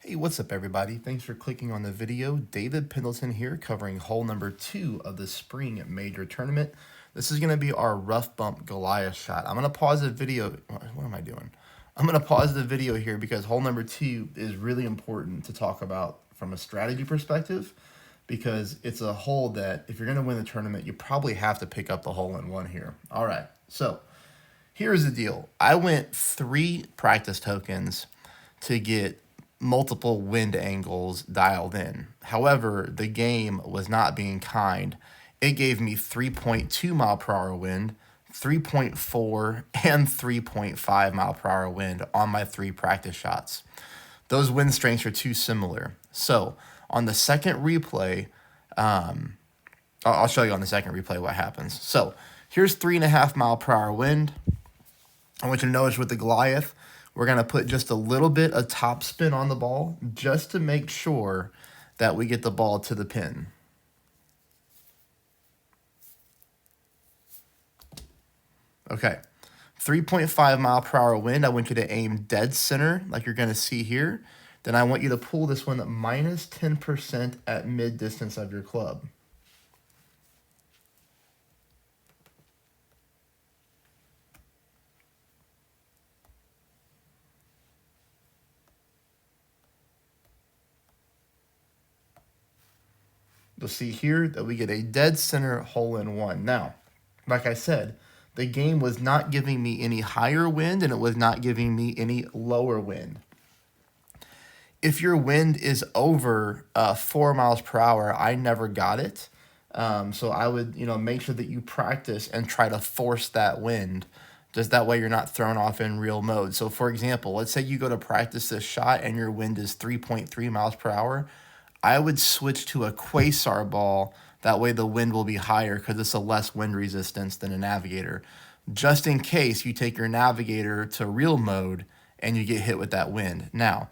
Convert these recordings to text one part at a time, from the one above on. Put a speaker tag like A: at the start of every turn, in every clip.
A: Hey, what's up everybody? Thanks for clicking on the video. David Pendleton here covering hole number 2 of the spring major tournament. This is going to be our rough bump Goliath shot. I'm going to pause the video. What am I doing? I'm going to pause the video here because hole number 2 is really important to talk about from a strategy perspective, because it's a hole that if you're going to win the tournament, you probably have to pick up the hole in one here. All right, so here's the deal. I went 3 practice tokens to get multiple wind angles dialed in. However, the game was not being kind. It gave me 3.2 mile per hour wind, 3.4, and 3.5 mile per hour wind on my 3 practice shots. Those wind strengths are too similar. So on the second replay, I'll show you on the second replay what happens. So here's 3.5 mile per hour wind. I want you to notice with the Goliath, we're going to put just a little bit of top spin on the ball just to make sure that we get the ball to the pin. Okay, 3.5 mile per hour wind. I want you to aim dead center like you're going to see here. Then I want you to pull this one at minus 10% at mid distance of your club. You'll see here that we get a dead center hole in one. Now, like I said, the game was not giving me any higher wind and it was not giving me any lower wind. If your wind is over 4 miles per hour, I never got it. So I would, make sure that you practice and try to force that wind. Just that way you're not thrown off in real mode. So for example, let's say you go to practice this shot and your wind is 3.3 miles per hour. I would switch to a quasar ball. That way the wind will be higher because it's a less wind resistance than a navigator. Just in case you take your navigator to real mode and you get hit with that wind. Now,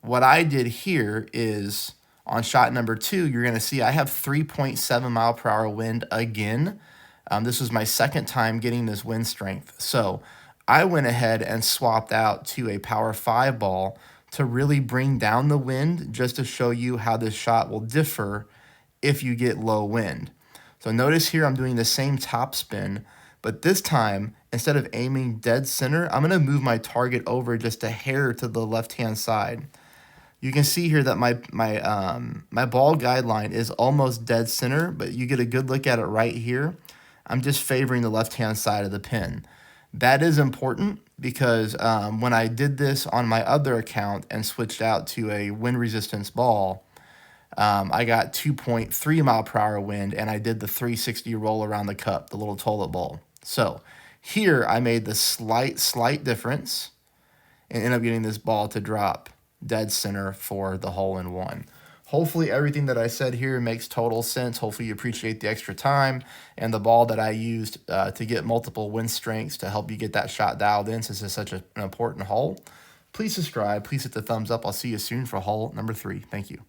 A: what I did here is on shot number 2, you're going to see I have 3.7 mile per hour wind again. This was my second time getting this wind strength. So I went ahead and swapped out to a power 5 ball to really bring down the wind, just to show you how this shot will differ if you get low wind. So notice here I'm doing the same top spin, but this time, instead of aiming dead center, I'm going to move my target over just a hair to the left-hand side. You can see here that my ball guideline is almost dead center, but you get a good look at it right here. I'm just favoring the left-hand side of the pin. That is important because when I did this on my other account and switched out to a wind resistance ball, I got 2.3 mile per hour wind and I did the 360 roll around the cup, the little toilet bowl. So here I made the slight difference and ended up getting this ball to drop dead center for the hole in one. Hopefully everything that I said here makes total sense. Hopefully you appreciate the extra time and the ball that I used to get multiple wind strengths to help you get that shot dialed in, since it's such an important hole. Please subscribe. Please hit the thumbs up. I'll see you soon for hole number 3. Thank you.